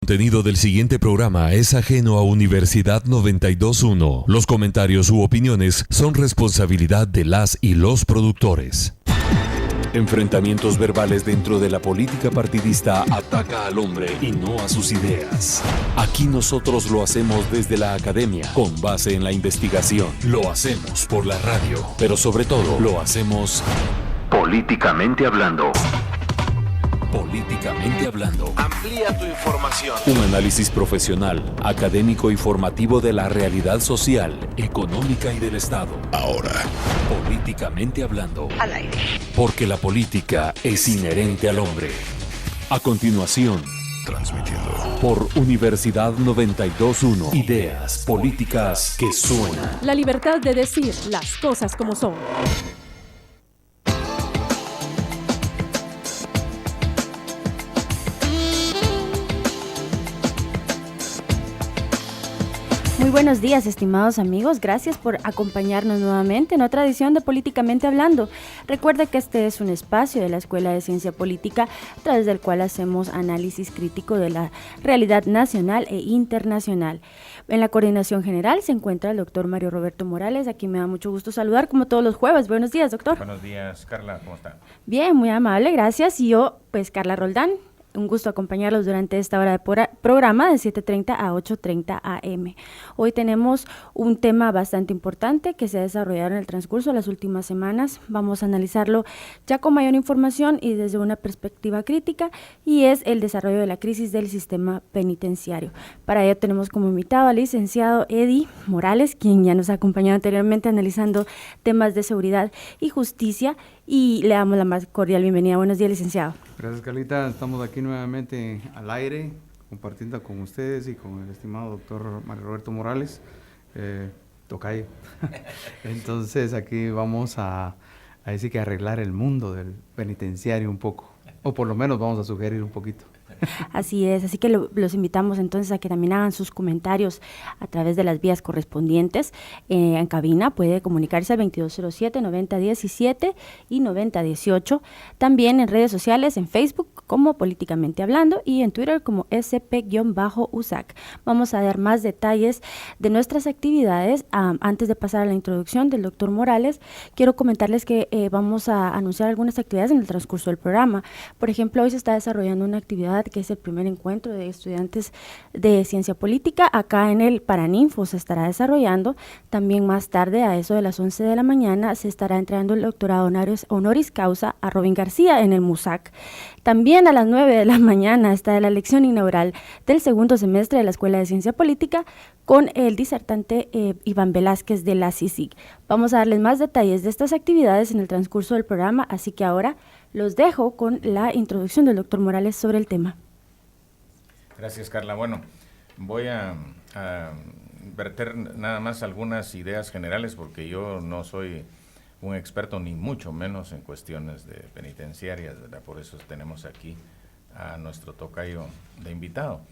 El contenido del siguiente programa es ajeno a Universidad 92.1. Los comentarios u opiniones son responsabilidad de las y los productores. Enfrentamientos verbales dentro de la política partidista ataca al hombre y no a sus ideas. Aquí nosotros lo hacemos desde la academia, con base en la investigación. Lo hacemos por la radio, pero sobre todo lo hacemos políticamente hablando. Políticamente hablando. Amplía tu información. Un análisis profesional, académico y formativo de la realidad social, económica y del Estado. Ahora, políticamente hablando. Al aire. Porque la política es inherente al hombre. A continuación, transmitiendo por Universidad 92.1. Ideas políticas que suenan. La libertad de decir las cosas como son. Muy buenos días, estimados amigos. Gracias por acompañarnos nuevamente en otra edición de Políticamente Hablando. Recuerda que este es un espacio de la Escuela de Ciencia Política a través del cual hacemos análisis crítico de la realidad nacional e internacional. En la coordinación general se encuentra el doctor Mario Roberto Morales, a quien me da mucho gusto saludar como todos los jueves. Buenos días, doctor. Buenos días, Carla, ¿cómo está? Bien, muy amable, gracias. Y yo, pues, Carla Roldán. Un gusto acompañarlos durante esta hora de programa de 7:30 a 8:30 am. Hoy tenemos un tema bastante importante que se ha desarrollado en el transcurso de las últimas semanas. Vamos a analizarlo ya con mayor información y desde una perspectiva crítica, y es el desarrollo de la crisis del sistema penitenciario. Para ello tenemos como invitado al licenciado Eddie Morales, quien ya nos ha acompañado anteriormente analizando temas de seguridad y justicia, y le damos la más cordial bienvenida. Buenos días, licenciado. Gracias, Carlita. Estamos aquí nuevamente al aire, compartiendo con ustedes y con el estimado doctor Mario Roberto Morales, tocayo. Entonces, aquí vamos a decir que arreglar el mundo del penitenciario un poco, o por lo menos vamos a sugerir un poquito. Así es, así que los invitamos entonces a que también hagan sus comentarios a través de las vías correspondientes. En cabina puede comunicarse al 2207-9017 y 9018. También en redes sociales, en Facebook como Políticamente Hablando y en Twitter como SP-USAC. Vamos a dar más detalles de nuestras actividades. Antes de pasar a la introducción del doctor Morales, quiero comentarles que vamos a anunciar algunas actividades en el transcurso del programa. Por ejemplo, hoy se está desarrollando una actividad que es el primer encuentro de estudiantes de ciencia política. Acá en el Paraninfo se estará desarrollando. También más tarde, a eso de las 11 de la mañana, se estará entregando el doctorado honoris causa a Robin García en el MUSAC. También a las 9 de la mañana está la lección inaugural del segundo semestre de la Escuela de Ciencia Política con el disertante Iván Velázquez de la CICIG. Vamos a darles más detalles de estas actividades en el transcurso del programa, así que ahora los dejo con la introducción del doctor Morales sobre el tema. Gracias, Carla. Bueno, voy a verter nada más algunas ideas generales porque yo no soy un experto ni mucho menos en cuestiones de penitenciarias, ¿verdad? Por eso tenemos aquí a nuestro tocayo de invitado.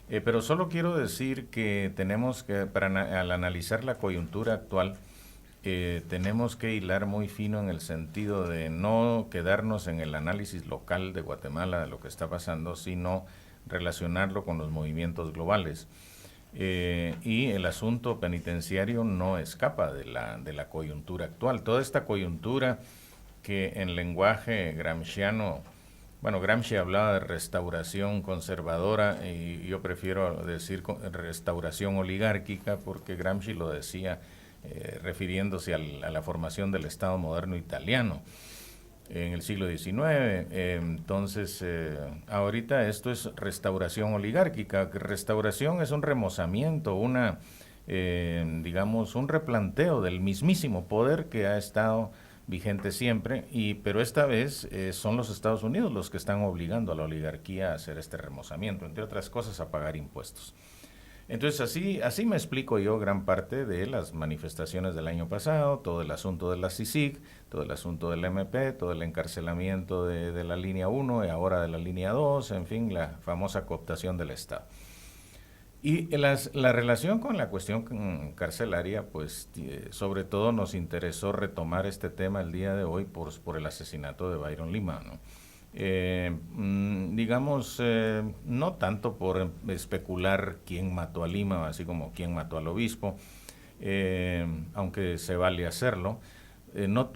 Pero solo quiero decir que tenemos que, al analizar la coyuntura actual, tenemos que hilar muy fino en el sentido de no quedarnos en el análisis local de Guatemala de lo que está pasando, sino relacionarlo con los movimientos globales. Y el asunto penitenciario no escapa de la coyuntura actual. Toda esta coyuntura que en lenguaje gramsciano, bueno, Gramsci hablaba de restauración conservadora y yo prefiero decir restauración oligárquica porque Gramsci lo decía refiriéndose a la formación del Estado moderno italiano en el siglo XIX. Entonces, ahorita esto es restauración oligárquica. Restauración es un remozamiento, digamos, un replanteo del mismísimo poder que ha estado vigente siempre, pero esta vez son los Estados Unidos los que están obligando a la oligarquía a hacer este remozamiento, entre otras cosas a pagar impuestos. Entonces así me explico yo gran parte de las manifestaciones del año pasado, todo el asunto de la CICIG, todo el asunto del MP, todo el encarcelamiento de la línea 1 y ahora de la línea 2, en fin, la famosa cooptación del Estado. Y la relación con la cuestión carcelaria, pues sobre todo nos interesó retomar este tema el día de hoy por el asesinato de Byron Lima, ¿no? digamos, no tanto por especular quién mató a Lima, así como quién mató al obispo, aunque se vale hacerlo,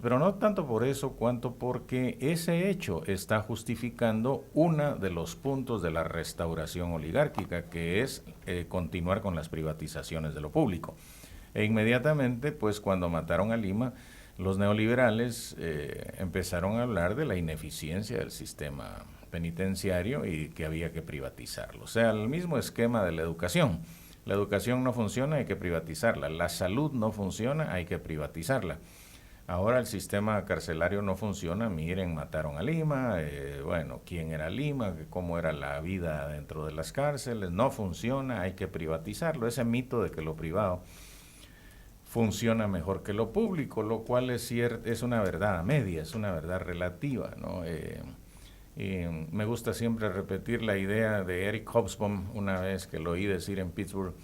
pero no tanto por eso, cuanto porque ese hecho está justificando uno de los puntos de la restauración oligárquica, que es continuar con las privatizaciones de lo público. E inmediatamente, pues cuando mataron a Lima, los neoliberales empezaron a hablar de la ineficiencia del sistema penitenciario y que había que privatizarlo. O sea, el mismo esquema de la educación. La educación no funciona, hay que privatizarla. La salud no funciona, hay que privatizarla. Ahora el sistema carcelario no funciona, miren, mataron a Lima, bueno, quién era Lima, cómo era la vida dentro de las cárceles, no funciona, hay que privatizarlo. Ese mito de que lo privado funciona mejor que lo público, lo cual es una verdad a media, es una verdad relativa, ¿no? Me gusta siempre repetir la idea de Eric Hobsbawm, una vez que lo oí decir en Pittsburgh: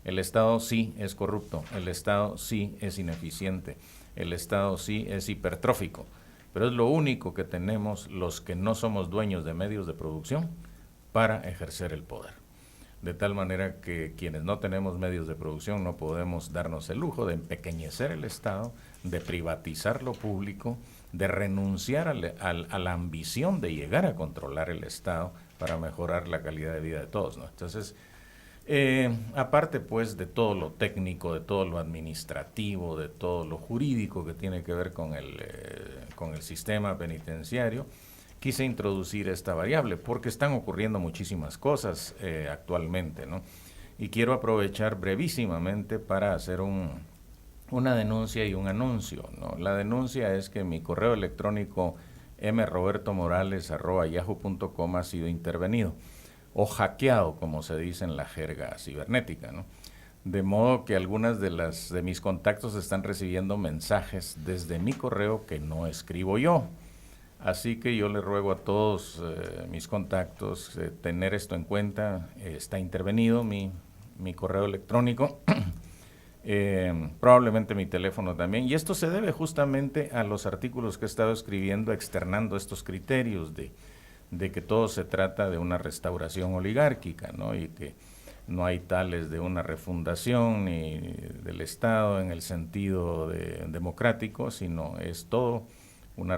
el Estado sí es corrupto, el Estado sí es ineficiente, el Estado sí es hipertrófico, pero es lo único que tenemos los que no somos dueños de medios de producción para ejercer el poder. De tal manera que quienes no tenemos medios de producción no podemos darnos el lujo de empequeñecer el Estado, de privatizar lo público, de renunciar a la ambición de llegar a controlar el Estado para mejorar la calidad de vida de todos, ¿no? Entonces, aparte pues de todo lo técnico, de todo lo administrativo, de todo lo jurídico que tiene que ver con el sistema penitenciario, quise introducir esta variable porque están ocurriendo muchísimas cosas actualmente, ¿no? Y quiero aprovechar brevísimamente para hacer una denuncia y un anuncio, ¿no? La denuncia es que mi correo electrónico mrobertomorales@yahoo.com ha sido intervenido o hackeado, como se dice en la jerga cibernética, ¿no? De modo que algunas de mis contactos están recibiendo mensajes desde mi correo que no escribo yo. Así que yo le ruego a todos mis contactos tener esto en cuenta. Está intervenido mi correo electrónico, probablemente mi teléfono también, y esto se debe justamente a los artículos que he estado escribiendo externando estos criterios de que todo se trata de una restauración oligárquica, ¿no? Y que no hay tales de una refundación ni del Estado en el sentido democrático, sino es todo una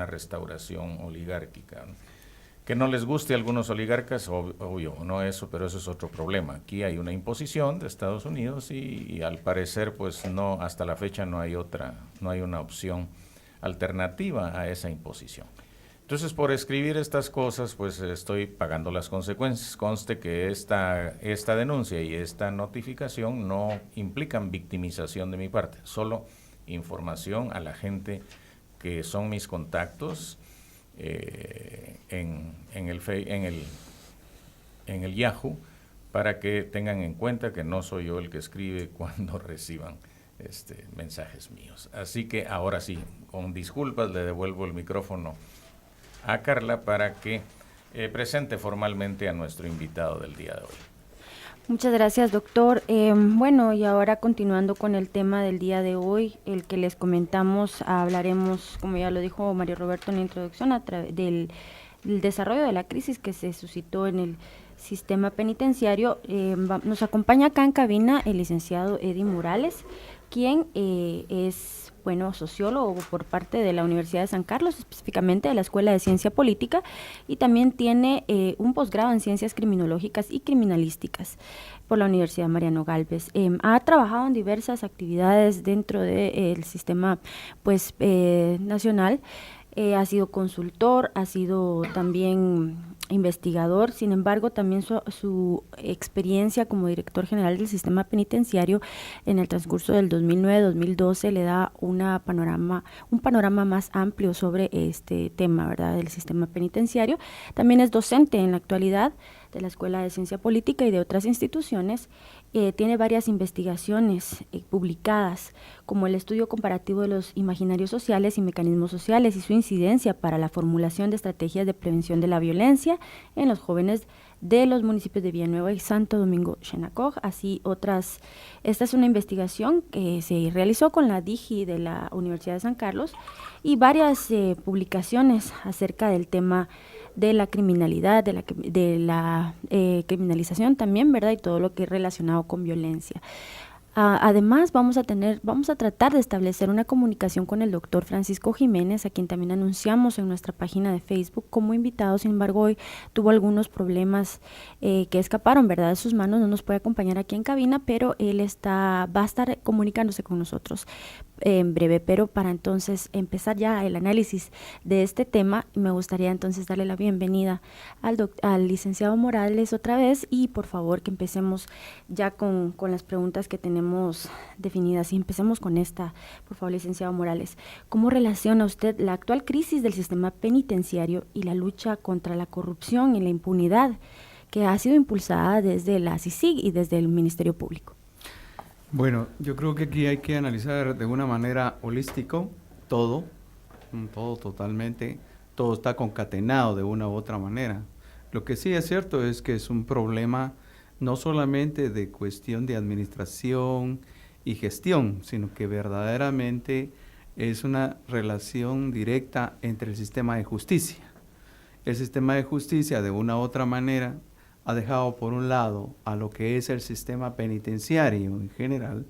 restauración oligárquica. Que no les guste a algunos oligarcas, obvio, no eso, pero eso es otro problema. Aquí hay una imposición de Estados Unidos y al parecer, pues no, hasta la fecha no hay una opción alternativa a esa imposición. Entonces, por escribir estas cosas, pues estoy pagando las consecuencias. Conste que esta denuncia y esta notificación no implican victimización de mi parte, solo información a la gente que son mis contactos en el Yahoo, para que tengan en cuenta que no soy yo el que escribe cuando reciban mensajes míos. Así que ahora sí, con disculpas, le devuelvo el micrófono a Carla para que presente formalmente a nuestro invitado del día de hoy. Muchas gracias, doctor. Bueno, y ahora continuando con el tema del día de hoy, el que les comentamos, hablaremos, como ya lo dijo Mario Roberto en la introducción, del desarrollo de la crisis que se suscitó en el sistema penitenciario. Nos acompaña acá en cabina el licenciado Eddie Morales, quien es sociólogo por parte de la Universidad de San Carlos, específicamente de la Escuela de Ciencia Política, y también tiene un posgrado en Ciencias Criminológicas y Criminalísticas por la Universidad Mariano Gálvez. Ha trabajado en diversas actividades dentro del sistema nacional. Ha sido consultor, ha sido también investigador. Sin embargo, también su experiencia como director general del sistema penitenciario en el transcurso del 2009-2012 le da un panorama más amplio sobre este tema, ¿verdad?, del sistema penitenciario. También es docente en la actualidad de la Escuela de Ciencia Política y de otras instituciones. Tiene varias investigaciones publicadas, como el estudio comparativo de los imaginarios sociales y mecanismos sociales y su incidencia para la formulación de estrategias de prevención de la violencia en los jóvenes de los municipios de Villanueva y Santo Domingo Xenacog, así otras. Esta es una investigación que se realizó con la DIGI de la Universidad de San Carlos y varias publicaciones acerca del tema de la criminalidad, de la criminalización también, ¿verdad? Y todo lo que es relacionado con violencia. Además, vamos a tratar de establecer una comunicación con el doctor Francisco Jiménez, a quien también anunciamos en nuestra página de Facebook como invitado. Sin embargo, hoy tuvo algunos problemas que escaparon, ¿verdad?, de sus manos. No nos puede acompañar aquí en cabina, pero él va a estar comunicándose con nosotros en breve. Pero para entonces empezar ya el análisis de este tema, me gustaría entonces darle la bienvenida al licenciado Morales otra vez, y por favor que empecemos ya con las preguntas que tenemos definidas, y empecemos con esta, por favor, licenciado Morales. ¿Cómo relaciona usted la actual crisis del sistema penitenciario y la lucha contra la corrupción y la impunidad que ha sido impulsada desde la CICIG y desde el Ministerio Público? Bueno, yo creo que aquí hay que analizar de una manera holística todo totalmente, todo está concatenado de una u otra manera. Lo que sí es cierto es que es un problema no solamente de cuestión de administración y gestión, sino que verdaderamente es una relación directa entre el sistema de justicia. El sistema de justicia, de una u otra manera, ha dejado por un lado a lo que es el sistema penitenciario en general,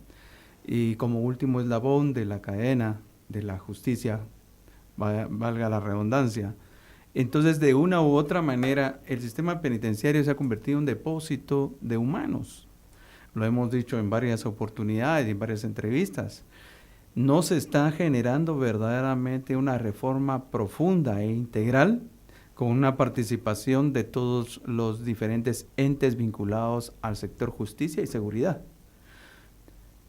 y como último eslabón de la cadena de la justicia, valga la redundancia. Entonces, de una u otra manera, el sistema penitenciario se ha convertido en un depósito de humanos. Lo hemos dicho en varias oportunidades y en varias entrevistas. No se está generando verdaderamente una reforma profunda e integral con una participación de todos los diferentes entes vinculados al sector justicia y seguridad.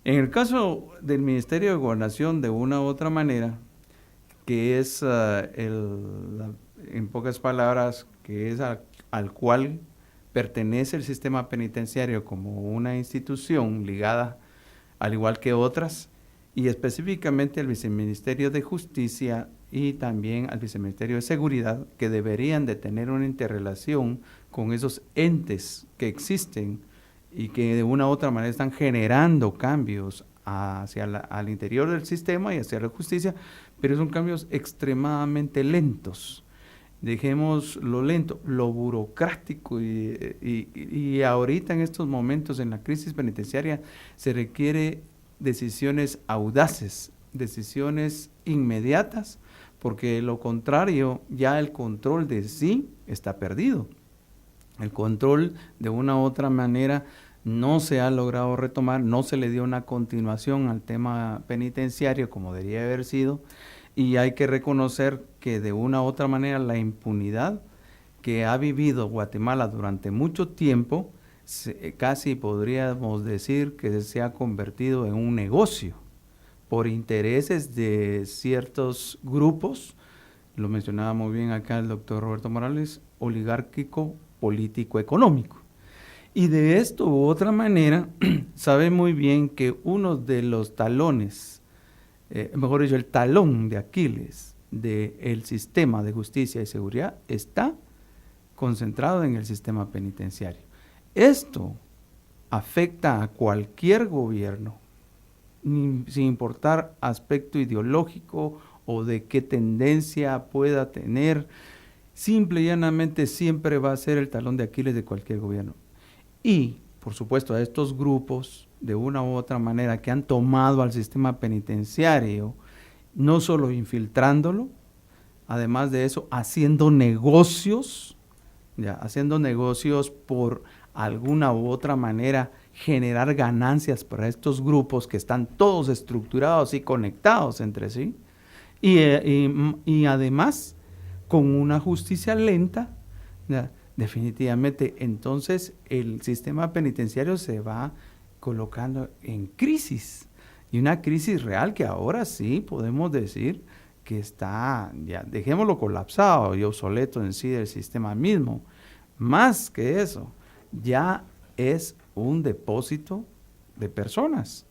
En el caso del Ministerio de Gobernación, de una u otra manera, que es en pocas palabras, que es al cual pertenece el sistema penitenciario como una institución ligada, al igual que otras, y específicamente al Viceministerio de Justicia y también al Viceministerio de Seguridad, que deberían de tener una interrelación con esos entes que existen y que de una u otra manera están generando cambios al interior del sistema y hacia la justicia, pero son cambios extremadamente lentos. Dejemos lo lento, lo burocrático, y ahorita en estos momentos en la crisis penitenciaria se requiere decisiones audaces, decisiones inmediatas, porque de lo contrario ya el control de sí está perdido. El control de una u otra manera no se ha logrado retomar, no se le dio una continuación al tema penitenciario como debería haber sido, y hay que reconocer que de una u otra manera la impunidad que ha vivido Guatemala durante mucho tiempo, casi podríamos decir que se ha convertido en un negocio por intereses de ciertos grupos, lo mencionaba muy bien acá el doctor Roberto Morales, oligárquico, político, económico. Y de esto u otra manera, sabe muy bien que uno de los talones, mejor dicho, el talón de Aquiles del sistema de justicia y seguridad está concentrado en el sistema penitenciario. Esto afecta a cualquier gobierno, sin importar aspecto ideológico o de qué tendencia pueda tener, simple y llanamente siempre va a ser el talón de Aquiles de cualquier gobierno. Y, por supuesto, a estos grupos, de una u otra manera, que han tomado al sistema penitenciario, no solo infiltrándolo, además de eso, haciendo negocios por alguna u otra manera, generar ganancias para estos grupos que están todos estructurados y conectados entre sí, y además con una justicia lenta, ¿ya? Definitivamente, entonces el sistema penitenciario se va colocando en crisis, y una crisis real que ahora sí podemos decir que está, ya dejémoslo colapsado y obsoleto en sí del sistema mismo. Más que eso, ya es un depósito de personas.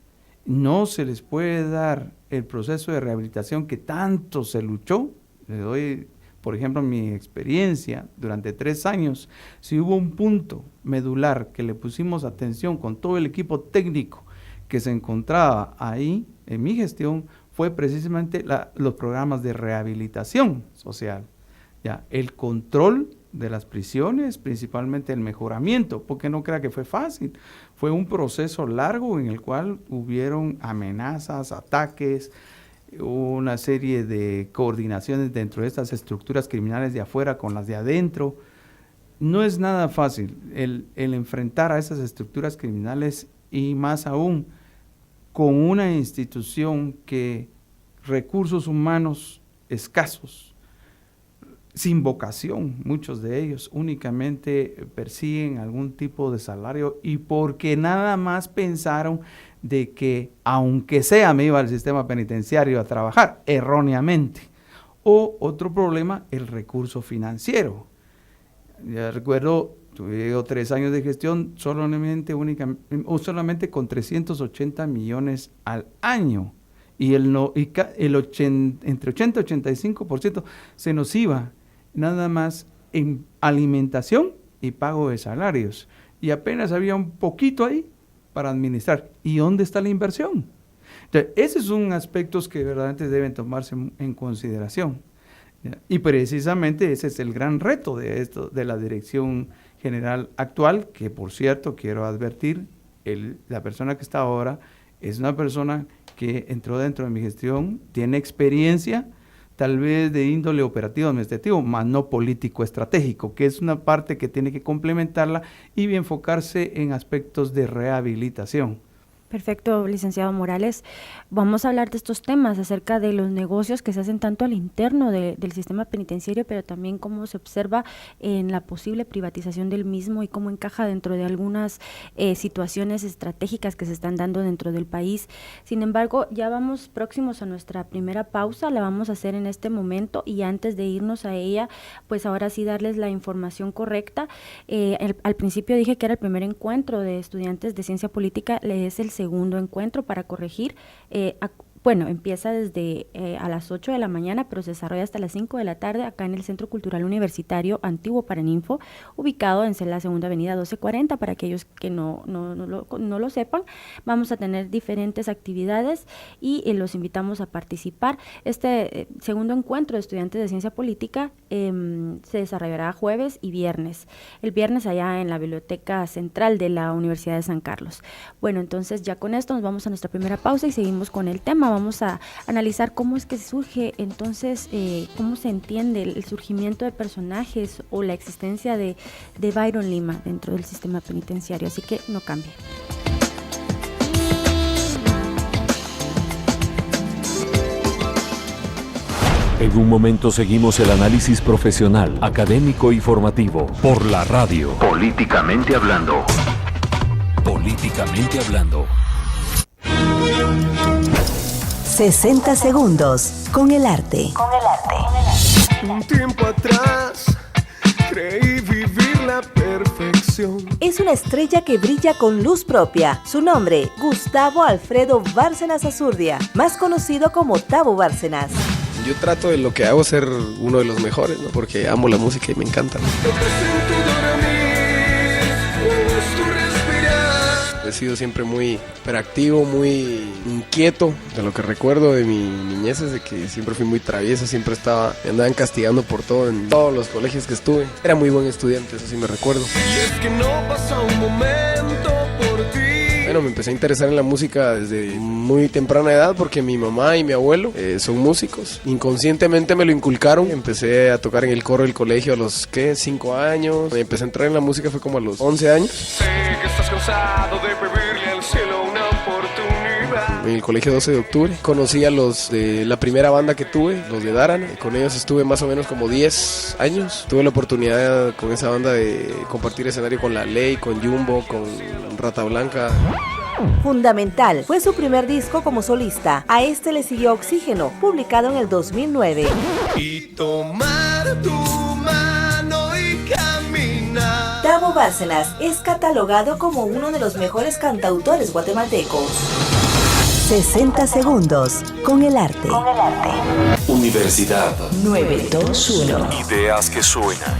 No se les puede dar el proceso de rehabilitación que tanto se luchó. Le doy por ejemplo, en mi experiencia, durante 3 años, si hubo un punto medular que le pusimos atención con todo el equipo técnico que se encontraba ahí en mi gestión, fue precisamente los programas de rehabilitación social. Ya, el control de las prisiones, principalmente el mejoramiento, porque no crea que fue fácil, fue un proceso largo en el cual hubieron amenazas, ataques, una serie de coordinaciones dentro de estas estructuras criminales de afuera con las de adentro. No es nada fácil el enfrentar a esas estructuras criminales, y más aún con una institución que recursos humanos escasos, sin vocación, muchos de ellos únicamente persiguen algún tipo de salario, y porque nada más pensaron de que aunque sea me iba al sistema penitenciario a trabajar erróneamente. O otro problema, el recurso financiero. Ya recuerdo, tuve 3 años de gestión solamente con 380 millones al año, y entre 80 y 85% se nos iba nada más en alimentación y pago de salarios, y apenas había un poquito ahí para administrar. ¿Y dónde está la inversión? Entonces, esos son aspectos que verdaderamente deben tomarse en consideración. Y precisamente ese es el gran reto de la dirección general actual, que por cierto quiero advertir, la persona que está ahora es una persona que entró dentro de mi gestión, tiene experiencia tal vez de índole operativo administrativo, más no político estratégico, que es una parte que tiene que complementarla y enfocarse en aspectos de rehabilitación. Perfecto, licenciado Morales. Vamos a hablar de estos temas acerca de los negocios que se hacen tanto al interno del sistema penitenciario, pero también cómo se observa en la posible privatización del mismo y cómo encaja dentro de algunas situaciones estratégicas que se están dando dentro del país. Sin embargo, ya vamos próximos a nuestra primera pausa, la vamos a hacer en este momento, y antes de irnos a ella, pues ahora sí darles la información correcta. Al principio dije que era el primer encuentro de estudiantes de ciencia política, es el segundo encuentro para corregir. Empieza desde a las 8 de la mañana, pero se desarrolla hasta las 5 de la tarde acá en el Centro Cultural Universitario Antiguo Paraninfo, ubicado en la Segunda Avenida 1240. Para aquellos que no lo sepan, vamos a tener diferentes actividades y los invitamos a participar. Este segundo encuentro de estudiantes de ciencia política se desarrollará jueves y viernes. El viernes allá en la Biblioteca Central de la Universidad de San Carlos. Bueno, entonces ya con esto nos vamos a nuestra primera pausa y seguimos con el tema. Vamos a analizar cómo es que surge entonces, cómo se entiende el surgimiento de personajes o la existencia de Byron Lima dentro del sistema penitenciario, así que no cambie. En un momento seguimos el análisis profesional, académico y formativo por la radio. Políticamente hablando. Políticamente hablando. 60 segundos con el arte. Un tiempo atrás creí vivir la perfección. Es una estrella que brilla con luz propia. Su nombre, Gustavo Alfredo Bárcenas Azurdia, más conocido como Tabo Bárcenas. Yo trato de lo que hago ser uno de los mejores, ¿no? Porque amo la música y me encanta. He sido siempre muy hiperactivo, muy inquieto. De lo que recuerdo de mi niñez es de que siempre fui muy travieso, me andaban castigando por todo en todos los colegios que estuve. Era muy buen estudiante, eso sí me recuerdo. Y es que no pasa un momento por ti. Bueno, me empecé a interesar en la música desde muy temprana edad porque mi mamá y mi abuelo son músicos. Inconscientemente me lo inculcaron. Empecé a tocar en el coro del colegio a los 5 años. Empecé a entrar en la música fue como a los 11 años. Sé que estás cansado de pedirle al cielo una oportunidad. En el colegio 12 de octubre conocí a los de la primera banda que tuve, los de Daran. Con ellos estuve más o menos como 10 años. Tuve la oportunidad con esa banda de compartir escenario con La Ley, con Jumbo, con Rata Blanca. Fundamental fue su primer disco como solista. A este le siguió Oxígeno, publicado en el 2009. Y tomar tu mano y caminar. Tabo Bárcenas es catalogado como uno de los mejores cantautores guatemaltecos. 60 segundos con el arte. Universidad 921. Ideas que suenan.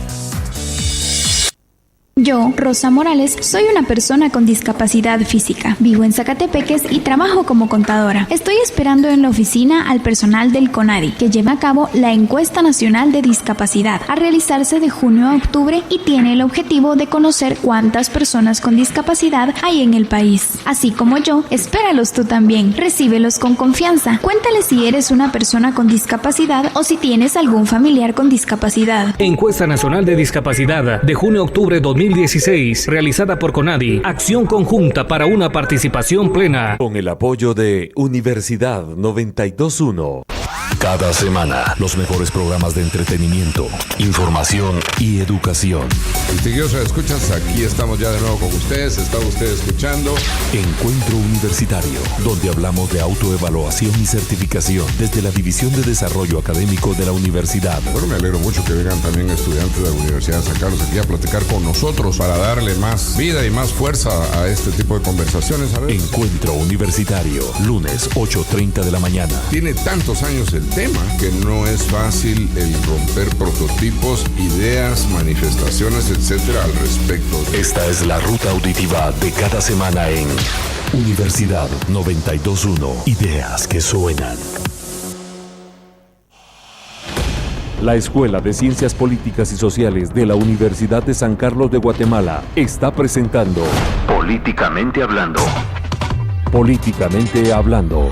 Yo, Rosa Morales, soy una persona con discapacidad física. Vivo en Zacatepeques y trabajo como contadora. Estoy esperando en la oficina al personal del CONADI, que lleva a cabo la Encuesta Nacional de Discapacidad, a realizarse de junio a octubre y tiene el objetivo de conocer cuántas personas con discapacidad hay en el país. Así como yo, espéralos tú también. Recíbelos con confianza. Cuéntale si eres una persona con discapacidad o si tienes algún familiar con discapacidad. Encuesta Nacional de Discapacidad de junio a octubre 2016, realizada por CONADI, acción conjunta para una participación plena. Con el apoyo de Universidad 921. Cada semana, los mejores programas de entretenimiento, información y educación. Distinguidos escuchas, aquí estamos ya de nuevo con ustedes. Está usted escuchando Encuentro Universitario, donde hablamos de autoevaluación y certificación desde la División de Desarrollo Académico de la universidad. Bueno, me alegro mucho que vengan también estudiantes de la Universidad de San Carlos aquí a platicar con nosotros para darle más vida y más fuerza a este tipo de conversaciones. A ver. Encuentro Universitario, lunes 8:30 de la mañana. Tiene tantos años el tema que no es fácil el romper prototipos, ideas, manifestaciones, etcétera al respecto. Esta es la ruta auditiva de cada semana en Universidad 921. Ideas que suenan. La Escuela de Ciencias Políticas y Sociales de la Universidad de San Carlos de Guatemala está presentando Políticamente hablando. Políticamente hablando.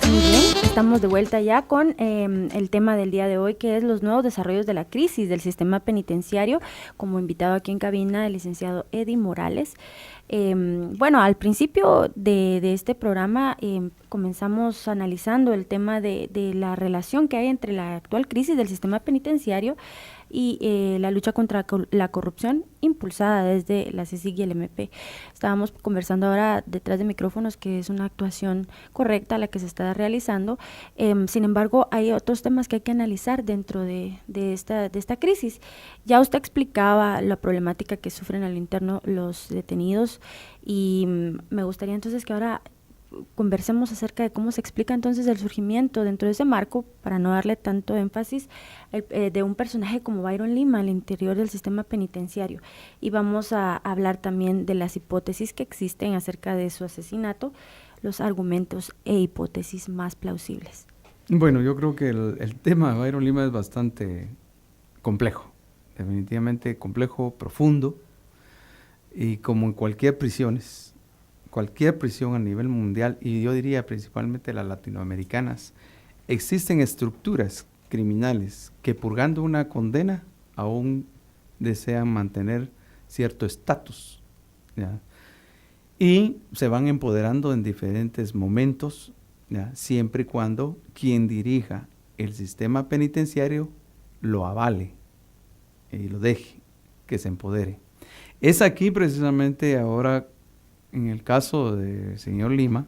Muy bien, estamos de vuelta ya con el tema del día de hoy, que es los nuevos desarrollos de la crisis del sistema penitenciario. Como invitado aquí en cabina el licenciado Eddie Morales. Bueno, al principio de este programa comenzamos analizando el tema de la relación que hay entre la actual crisis del sistema penitenciario y la lucha contra la corrupción impulsada desde la CICIG y el MP. Estábamos conversando ahora detrás de micrófonos que es una actuación correcta la que se está realizando. Sin embargo, hay otros temas que hay que analizar dentro de esta crisis. Ya usted explicaba la problemática que sufren al interno los detenidos y me gustaría entonces que ahora conversemos acerca de cómo se explica entonces el surgimiento dentro de ese marco, para no darle tanto énfasis, de un personaje como Byron Lima al interior del sistema penitenciario. Y vamos a hablar también de las hipótesis que existen acerca de su asesinato, los argumentos e hipótesis más plausibles. Bueno, yo creo que el tema de Byron Lima es bastante complejo, definitivamente complejo, profundo, y como en cualquier prisión a nivel mundial, y yo diría principalmente las latinoamericanas, existen estructuras criminales que, purgando una condena, aún desean mantener cierto estatus, ¿ya? Y se van empoderando en diferentes momentos, ¿ya? Siempre y cuando quien dirija el sistema penitenciario lo avale y lo deje que se empodere. Es aquí precisamente ahora, en el caso del señor Lima,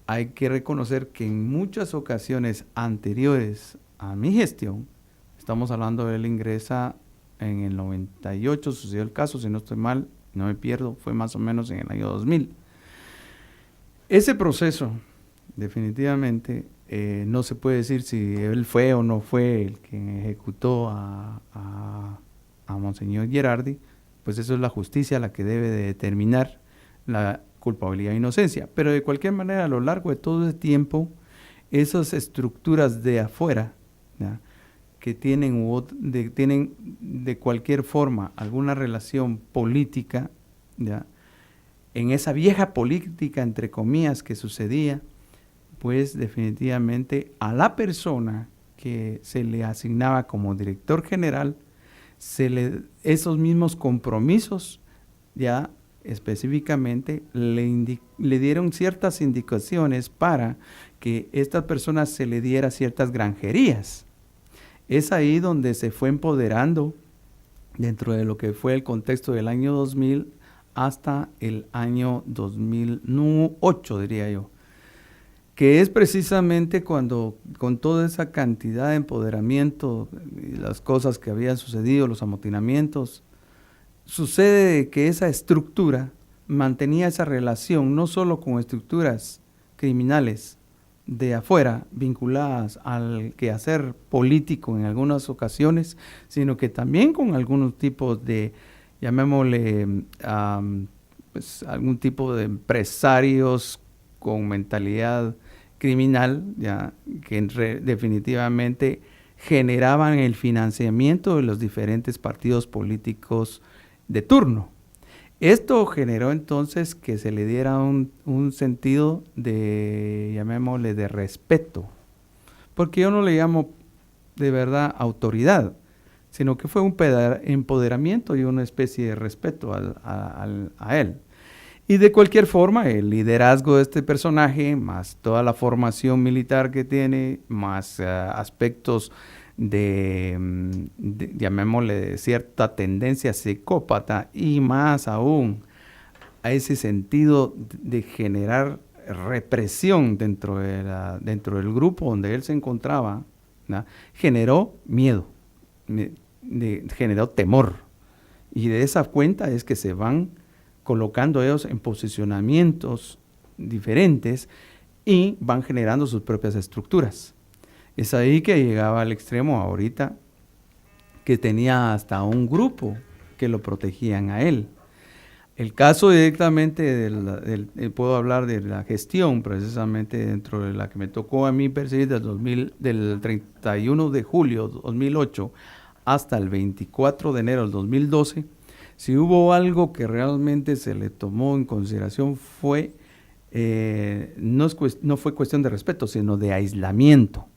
hay que reconocer que en muchas ocasiones anteriores a mi gestión, estamos hablando de él ingresa en el 98, sucedió el caso, si no estoy mal, no me pierdo, fue más o menos en el año 2000. Ese proceso, definitivamente, no se puede decir si él fue o no fue el que ejecutó a Monseñor Gerardi, pues eso es la justicia la que debe de determinar la culpabilidad e inocencia. Pero de cualquier manera, a lo largo de todo ese tiempo, esas estructuras de afuera, ¿ya?, que tienen de cualquier forma alguna relación política, ¿ya?, en esa vieja política, entre comillas, que sucedía, pues definitivamente a la persona que se le asignaba como director general, esos mismos compromisos, ya específicamente le dieron ciertas indicaciones para que esta persona se le diera ciertas granjerías. Es ahí donde se fue empoderando dentro de lo que fue el contexto del año 2000 hasta el año 2008, diría yo, que es precisamente cuando, con toda esa cantidad de empoderamiento y las cosas que habían sucedido, los amotinamientos, sucede que esa estructura mantenía esa relación no solo con estructuras criminales de afuera, vinculadas al quehacer político en algunas ocasiones, sino que también con algunos tipos de, llamémosle, pues, algún tipo de empresarios con mentalidad criminal, ya, que definitivamente generaban el financiamiento de los diferentes partidos políticos de turno. Esto generó entonces que se le diera un sentido de, llamémosle, de respeto, porque yo no le llamo de verdad autoridad, sino que fue un empoderamiento y una especie de respeto a él. Y de cualquier forma, el liderazgo de este personaje, más toda la formación militar que tiene, más aspectos llamémosle, de cierta tendencia psicópata, y más aún a ese sentido de generar represión dentro del grupo donde él se encontraba, ¿no? Generó miedo, generó temor, y de esa cuenta es que se van colocando ellos en posicionamientos diferentes y van generando sus propias estructuras. Es ahí que llegaba al extremo ahorita, que tenía hasta un grupo que lo protegían a él. El caso directamente puedo hablar de la gestión, precisamente dentro de la que me tocó a mí perseguir del 31 de julio de 2008 hasta el 24 de enero del 2012, si hubo algo que realmente se le tomó en consideración fue, no fue cuestión de respeto, sino de aislamiento.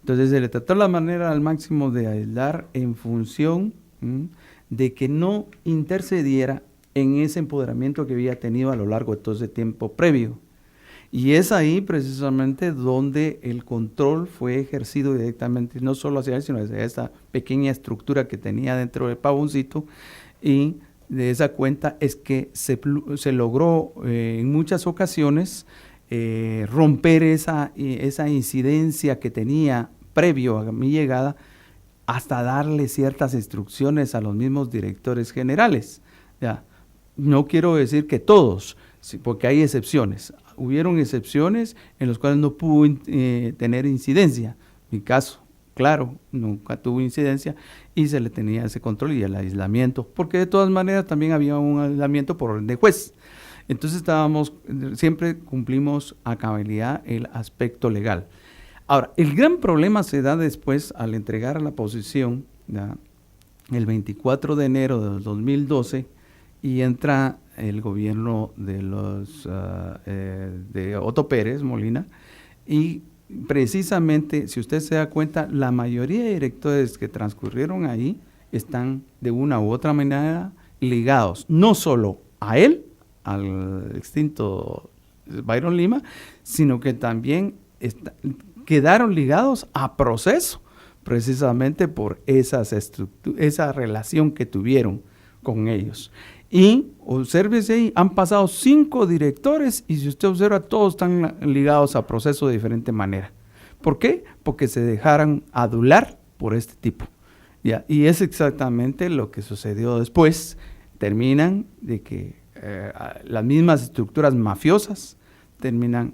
Entonces se le trató la manera al máximo de aislar en función de que no intercediera en ese empoderamiento que había tenido a lo largo de todo ese tiempo previo. Y es ahí precisamente donde el control fue ejercido directamente, no solo hacia él, sino hacia esa pequeña estructura que tenía dentro del Pavoncito. Y de esa cuenta es que se logró en muchas ocasiones romper esa incidencia que tenía previo a mi llegada, hasta darle ciertas instrucciones a los mismos directores generales. Ya, no quiero decir que todos, porque hay excepciones. Hubieron excepciones en las cuales no pudo tener incidencia. Mi caso, claro, nunca tuvo incidencia y se le tenía ese control y el aislamiento, porque de todas maneras también había un aislamiento por orden de juez. Entonces siempre cumplimos a cabalidad el aspecto legal. Ahora, el gran problema se da después al entregar la posición, ¿ya?, el 24 de enero del 2012, y entra el gobierno de Otto Pérez Molina, y precisamente, si usted se da cuenta, la mayoría de directores que transcurrieron ahí están de una u otra manera ligados, no solo a él, al extinto Byron Lima, sino que también quedaron ligados a Proceso, precisamente por esa relación que tuvieron con ellos. Y obsérvese ahí, han pasado 5 directores y si usted observa, todos están ligados a Proceso de diferente manera. ¿Por qué? Porque se dejaron adular por este tipo. ¿Ya? Y es exactamente lo que sucedió después. Terminan de que las mismas estructuras mafiosas terminan,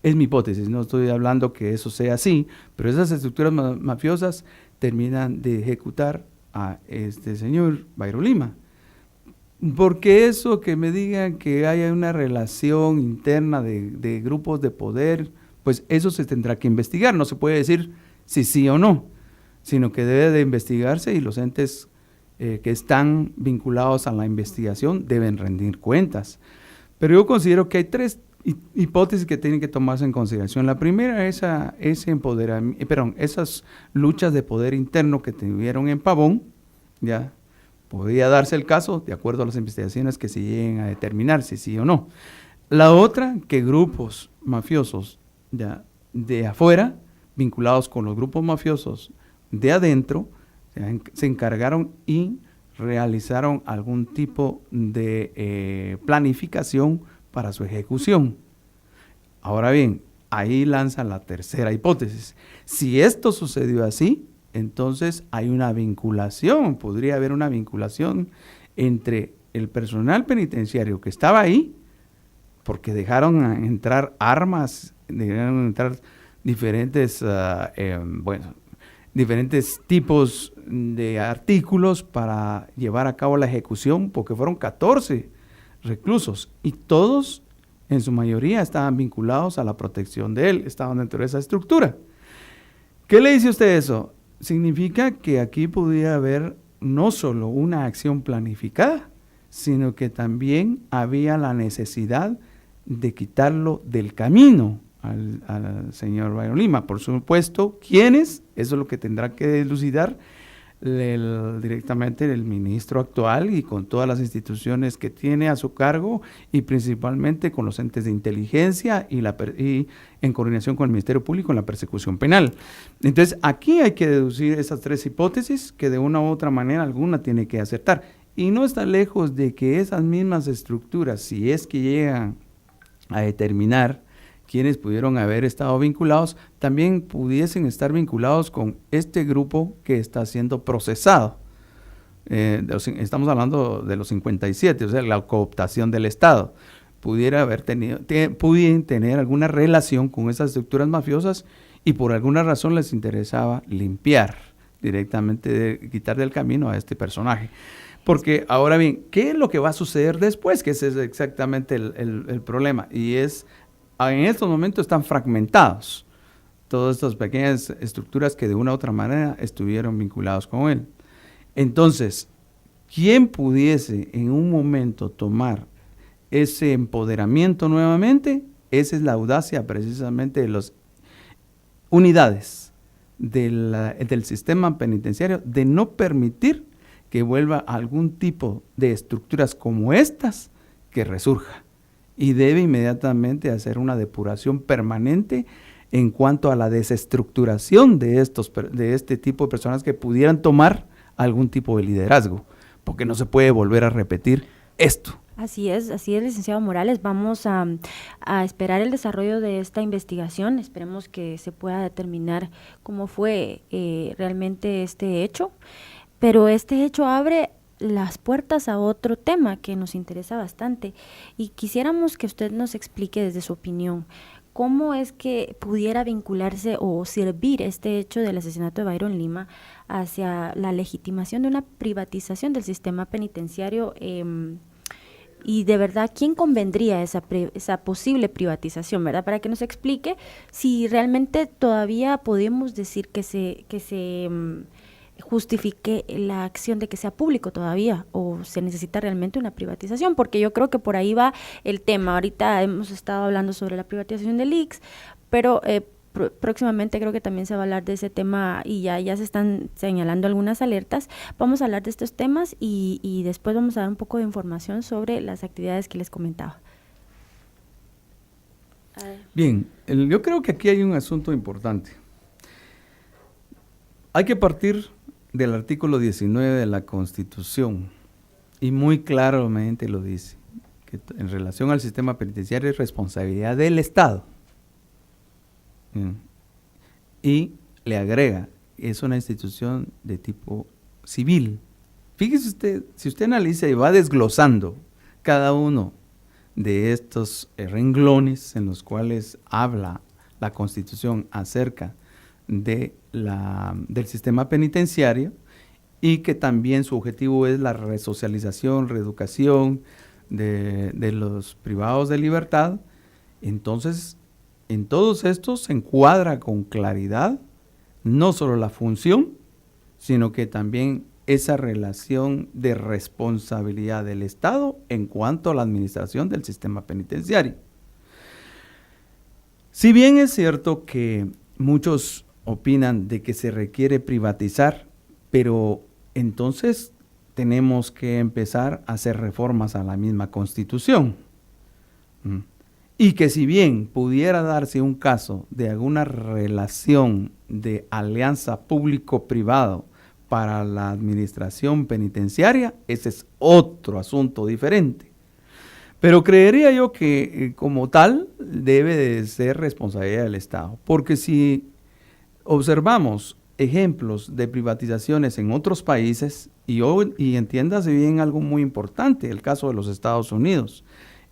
es mi hipótesis, no estoy hablando que eso sea así, pero esas estructuras mafiosas terminan de ejecutar a este señor Byron Lima. Porque eso que me digan que haya una relación interna de grupos de poder, pues eso se tendrá que investigar, no se puede decir si sí o no, sino que debe de investigarse y los entes que están vinculados a la investigación deben rendir cuentas. Pero yo considero que hay 3 hipótesis que tienen que tomarse en consideración. La primera es esas luchas de poder interno que tuvieron en Pavón, ya podría darse el caso de acuerdo a las investigaciones que se lleguen a determinar si sí o no. La otra, que grupos mafiosos ya de afuera, vinculados con los grupos mafiosos de adentro, se encargaron y realizaron algún tipo de planificación para su ejecución. Ahora bien, ahí lanzan la tercera hipótesis. Si esto sucedió así, entonces hay una vinculación, podría haber una vinculación entre el personal penitenciario que estaba ahí, porque dejaron entrar armas, dejaron entrar diferentes, diferentes tipos de artículos para llevar a cabo la ejecución, porque fueron 14 reclusos y todos en su mayoría estaban vinculados a la protección de él, estaban dentro de esa estructura. ¿Qué le dice usted eso? Significa que aquí podía haber no solo una acción planificada, sino que también había la necesidad de quitarlo del camino al señor Byron Lima. Por supuesto, ¿quiénes? Eso es lo que tendrá que dilucidar directamente el ministro actual y con todas las instituciones que tiene a su cargo y principalmente con los entes de inteligencia y en coordinación con el Ministerio Público en la persecución penal. Entonces, aquí hay que deducir esas tres hipótesis que de una u otra manera alguna tiene que acertar. Y no está lejos de que esas mismas estructuras, si es que llegan a determinar quienes pudieron haber estado vinculados, también pudiesen estar vinculados con este grupo que está siendo procesado. Estamos hablando de los 57, o sea, la cooptación del Estado. Pudieran tener alguna relación con esas estructuras mafiosas y por alguna razón les interesaba limpiar directamente, quitar del camino a este personaje. Porque ahora bien, ¿qué es lo que va a suceder después? Que ese es exactamente el problema. Y en estos momentos están fragmentados todas estas pequeñas estructuras que de una u otra manera estuvieron vinculados con él. Entonces, ¿quién pudiese en un momento tomar ese empoderamiento nuevamente? Esa es la audacia precisamente de las unidades del sistema penitenciario de no permitir que vuelva algún tipo de estructuras como estas que resurja. Y debe inmediatamente hacer una depuración permanente en cuanto a la desestructuración de este tipo de personas que pudieran tomar algún tipo de liderazgo, porque no se puede volver a repetir esto. Así es, licenciado Morales. Vamos a esperar el desarrollo de esta investigación. Esperemos que se pueda determinar cómo fue realmente este hecho, pero este hecho abre las puertas a otro tema que nos interesa bastante y quisiéramos que usted nos explique desde su opinión cómo es que pudiera vincularse o servir este hecho del asesinato de Byron Lima hacia la legitimación de una privatización del sistema penitenciario y de verdad, ¿quién convendría esa posible privatización, verdad? Para que nos explique si realmente todavía podemos decir que se justifique la acción de que sea público todavía o se necesita realmente una privatización, porque yo creo que por ahí va el tema. Ahorita hemos estado hablando sobre la privatización del ICS, pero próximamente creo que también se va a hablar de ese tema y ya se están señalando algunas alertas. Vamos a hablar de estos temas y después vamos a dar un poco de información sobre las actividades que les comentaba. Bien, yo creo que aquí hay un asunto importante. Hay que partir del artículo 19 de la Constitución, y muy claramente lo dice, que en relación al sistema penitenciario es responsabilidad del Estado. Y le agrega, es una institución de tipo civil. Fíjese usted, si usted analiza y va desglosando cada uno de estos renglones en los cuales habla la Constitución acerca del sistema penitenciario y que también su objetivo es la resocialización, reeducación de los privados de libertad, entonces en todos estos se encuadra con claridad no solo la función, sino que también esa relación de responsabilidad del Estado en cuanto a la administración del sistema penitenciario. Si bien es cierto que muchos opinan de que se requiere privatizar, pero entonces tenemos que empezar a hacer reformas a la misma Constitución. Y que si bien pudiera darse un caso de alguna relación de alianza público-privado para la administración penitenciaria, ese es otro asunto diferente. Pero creería yo que como tal debe de ser responsabilidad del Estado, porque si observamos ejemplos de privatizaciones en otros países, y entiéndase bien algo muy importante, el caso de los Estados Unidos.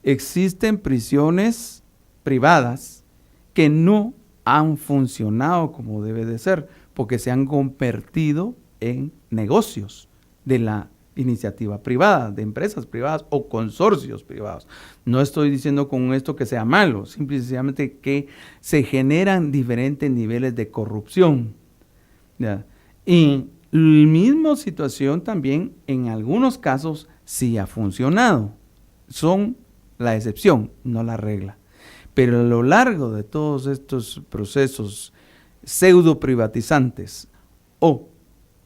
Existen prisiones privadas que no han funcionado como debe de ser, porque se han convertido en negocios de la iniciativa privada, de empresas privadas o consorcios privados. No estoy diciendo con esto que sea malo, simplemente que se generan diferentes niveles de corrupción. ¿Ya? Y la misma situación también en algunos casos sí ha funcionado. Son la excepción, no la regla. Pero a lo largo de todos estos procesos pseudo privatizantes o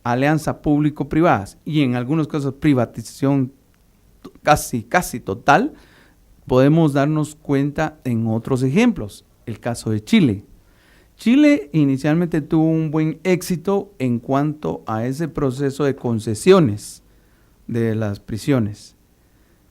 alianza público-privadas y en algunos casos privatización casi total, podemos darnos cuenta en otros ejemplos. El caso de Chile. Chile inicialmente tuvo un buen éxito en cuanto a ese proceso de concesiones de las prisiones,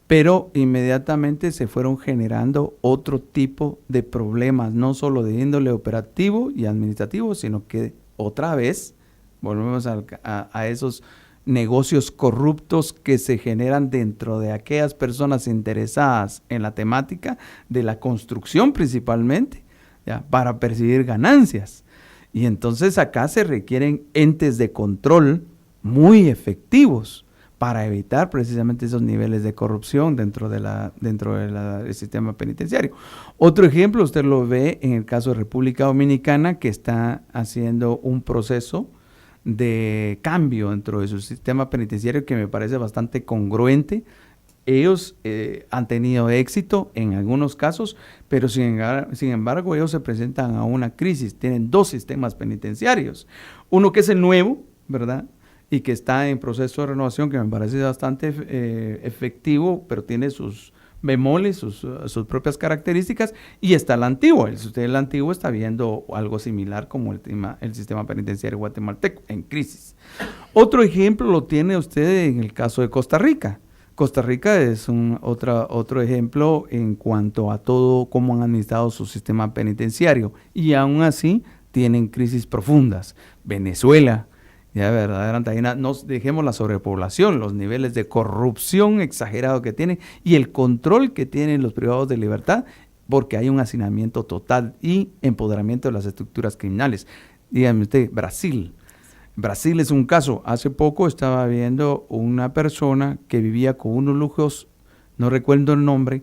pero inmediatamente se fueron generando otro tipo de problemas, no solo de índole operativo y administrativo, sino que otra vez volvemos a esos negocios corruptos que se generan dentro de aquellas personas interesadas en la temática de la construcción principalmente, ¿ya? Para percibir ganancias. Y entonces acá se requieren entes de control muy efectivos para evitar precisamente esos niveles de corrupción dentro del sistema penitenciario. Otro ejemplo, usted lo ve en el caso de República Dominicana, que está haciendo un proceso de cambio dentro de su sistema penitenciario que me parece bastante congruente. Ellos han tenido éxito en algunos casos, pero sin embargo ellos se presentan a una crisis. Tienen 2 sistemas penitenciarios. Uno que es el nuevo, ¿verdad?, y que está en proceso de renovación, que me parece bastante efectivo, pero tiene sus bemoles, sus propias características, y está el antiguo. El antiguo está viendo algo similar como el sistema penitenciario guatemalteco, en crisis. Otro ejemplo lo tiene usted en el caso de Costa Rica. Costa Rica es otro ejemplo en cuanto a todo cómo han administrado su sistema penitenciario, y aún así tienen crisis profundas. Venezuela, ya verdaderamente, no dejemos la sobrepoblación, los niveles de corrupción exagerado que tienen y el control que tienen los privados de libertad, porque hay un hacinamiento total y empoderamiento de las estructuras criminales. Dígame usted, Brasil. Brasil es un caso. Hace poco estaba viendo una persona que vivía con unos lujos, no recuerdo el nombre,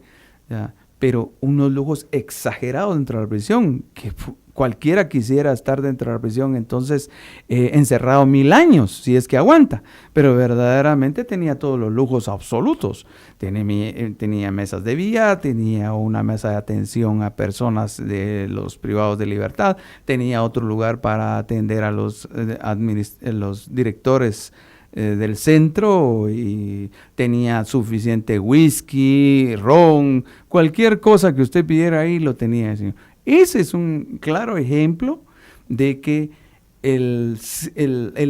¿ya?, pero unos lujos exagerados dentro de la prisión, que cualquiera quisiera estar dentro de la prisión, entonces encerrado 1000 años, si es que aguanta, pero verdaderamente tenía todos los lujos absolutos. Tenía mesas de billar, tenía una mesa de atención a personas de los privados de libertad, tenía otro lugar para atender a los directores del centro, y tenía suficiente whisky, ron, cualquier cosa que usted pidiera ahí lo tenía. Ese es un claro ejemplo de que el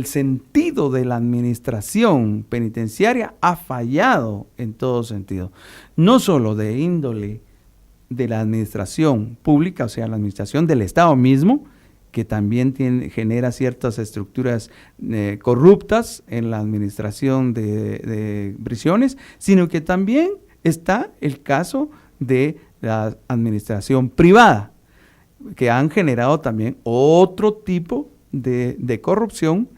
sentido de la administración penitenciaria ha fallado en todo sentido, no solo de índole de la administración pública, o sea, la administración del Estado mismo, que también genera ciertas estructuras corruptas en la administración de prisiones, sino que también está el caso de la administración privada, que han generado también otro tipo de corrupción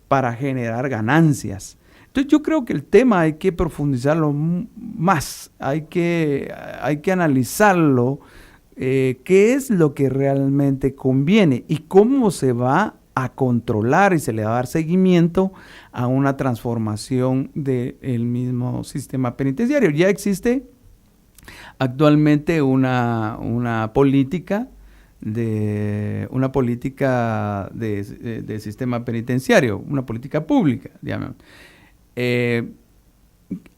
para generar ganancias. Entonces yo creo que el tema hay que profundizarlo más, hay que analizarlo, qué es lo que realmente conviene y cómo se va a controlar y se le va a dar seguimiento a una transformación del mismo sistema penitenciario. Ya existe actualmente una política de sistema penitenciario, una política pública, digamos.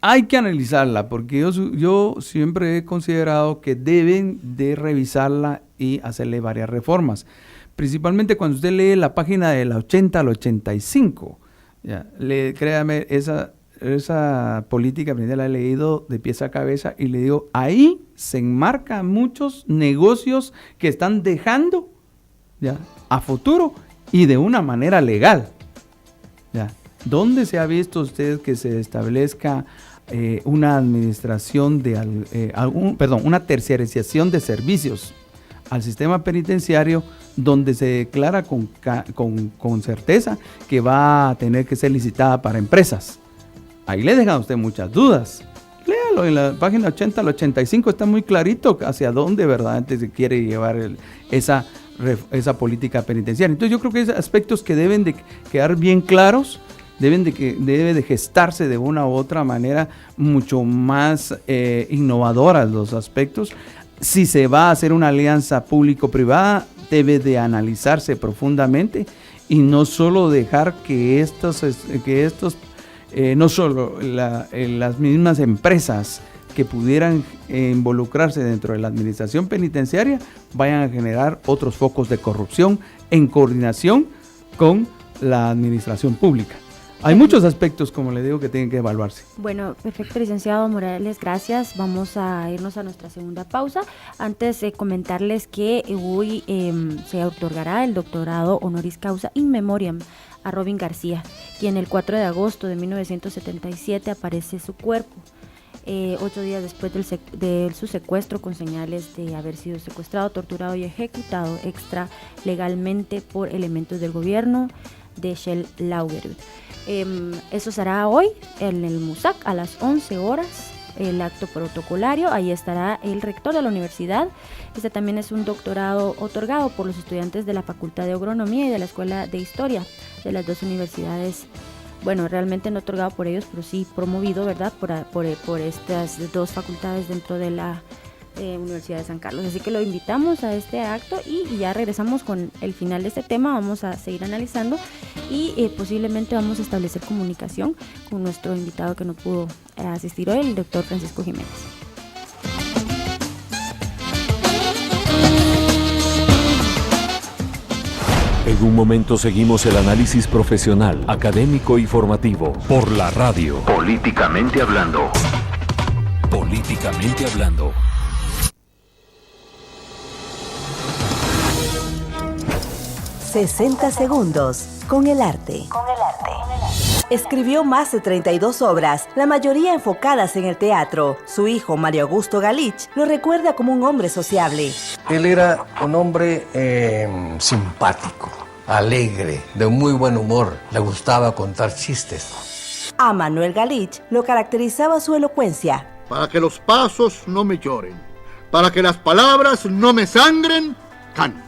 Hay que analizarla, porque yo siempre he considerado que deben de revisarla y hacerle varias reformas, principalmente cuando usted lee la página de la 80 al 85, ya, créame, esa política la he leído de pies a cabeza y le digo, ahí se enmarcan muchos negocios que están dejando, ya, a futuro y de una manera legal. ¿Ya? ¿Dónde se ha visto usted que se establezca una administración una terciarización de servicios al sistema penitenciario donde se declara con certeza que va a tener que ser licitada para empresas? Ahí le dejan a usted muchas dudas. Léalo en la página 80 al 85, está muy clarito hacia dónde verdaderamente se quiere llevar esa política penitenciaria. Entonces yo creo que hay aspectos que deben de quedar bien claros, debe de gestarse de una u otra manera mucho más innovadoras los aspectos. Si se va a hacer una alianza público-privada, debe de analizarse profundamente y no solo dejar que no solo las mismas empresas que pudieran involucrarse dentro de la administración penitenciaria vayan a generar otros focos de corrupción en coordinación con la administración pública. Hay muchos aspectos, como le digo, que tienen que evaluarse. Bueno, perfecto, licenciado Morales, gracias. Vamos a irnos a nuestra segunda pausa. Antes de comentarles que hoy se otorgará el doctorado honoris causa in memoriam a Robin García, quien el 4 de agosto de 1977 aparece su cuerpo, 8 días después de su secuestro, con señales de haber sido secuestrado, torturado y ejecutado extralegalmente por elementos del gobierno de Shell Laugerud. Eso será hoy en el MUSAC a las 11 horas, el acto protocolario. Ahí estará el rector de la universidad. Este también es un doctorado otorgado por los estudiantes de la Facultad de Agronomía y de la Escuela de Historia de las dos universidades. Bueno, realmente no otorgado por ellos, pero sí promovido, ¿verdad? Por estas dos facultades dentro de la Universidad de San Carlos. Así que lo invitamos a este acto y ya regresamos con el final de este tema. Vamos a seguir analizando y posiblemente vamos a establecer comunicación con nuestro invitado que no pudo asistir hoy, el doctor Francisco Jiménez. En un momento seguimos el análisis profesional, académico y formativo por la radio. Políticamente hablando. Políticamente hablando. ...60 segundos con el arte. Escribió más de 32 obras, la mayoría enfocadas en el teatro. Su hijo, Mario Augusto Galich, lo recuerda como un hombre sociable. Él era un hombre simpático, alegre, de muy buen humor. Le gustaba contar chistes. A Manuel Galich lo caracterizaba su elocuencia. Para que los pasos no me lloren, para que las palabras no me sangren, canto.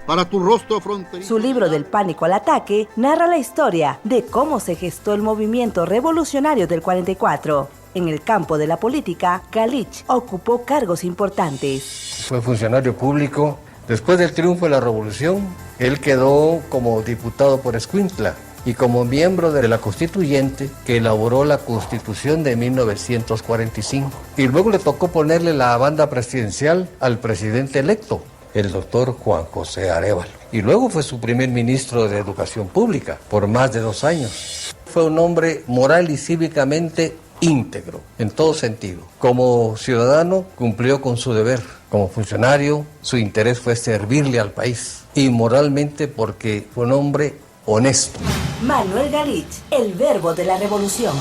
Para tu rostro fronterizo. Su libro Del pánico al ataque narra la historia de cómo se gestó el movimiento revolucionario del 44. En el campo de la política, Galich ocupó cargos importantes. Fue funcionario público. Después del triunfo de la revolución, él quedó como diputado por Escuintla y como miembro de la constituyente que elaboró la Constitución de 1945. Y luego le tocó ponerle la banda presidencial al presidente electo, el doctor Juan José Arévalo. Y luego fue su primer ministro de Educación Pública por más de 2 años. Fue un hombre moral y cívicamente íntegro, en todo sentido. Como ciudadano, cumplió con su deber. Como funcionario, su interés fue servirle al país. Y moralmente, porque fue un hombre honesto. Manuel Galich, el verbo de la revolución.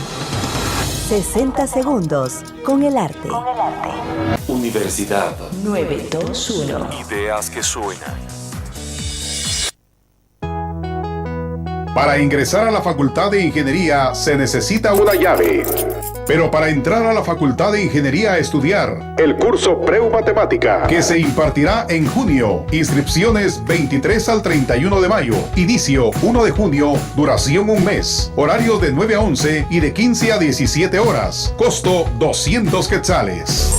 60 segundos con el arte. Universidad 921. Ideas que suenan. Para ingresar a la Facultad de Ingeniería se necesita una llave. Pero para entrar a la Facultad de Ingeniería a estudiar el curso Preu-Matemática, que se impartirá en junio. Inscripciones 23 al 31 de mayo. Inicio 1 de junio. Duración 1 mes. Horario de 9 a 11 y de 15 a 17 horas. Costo 200 quetzales.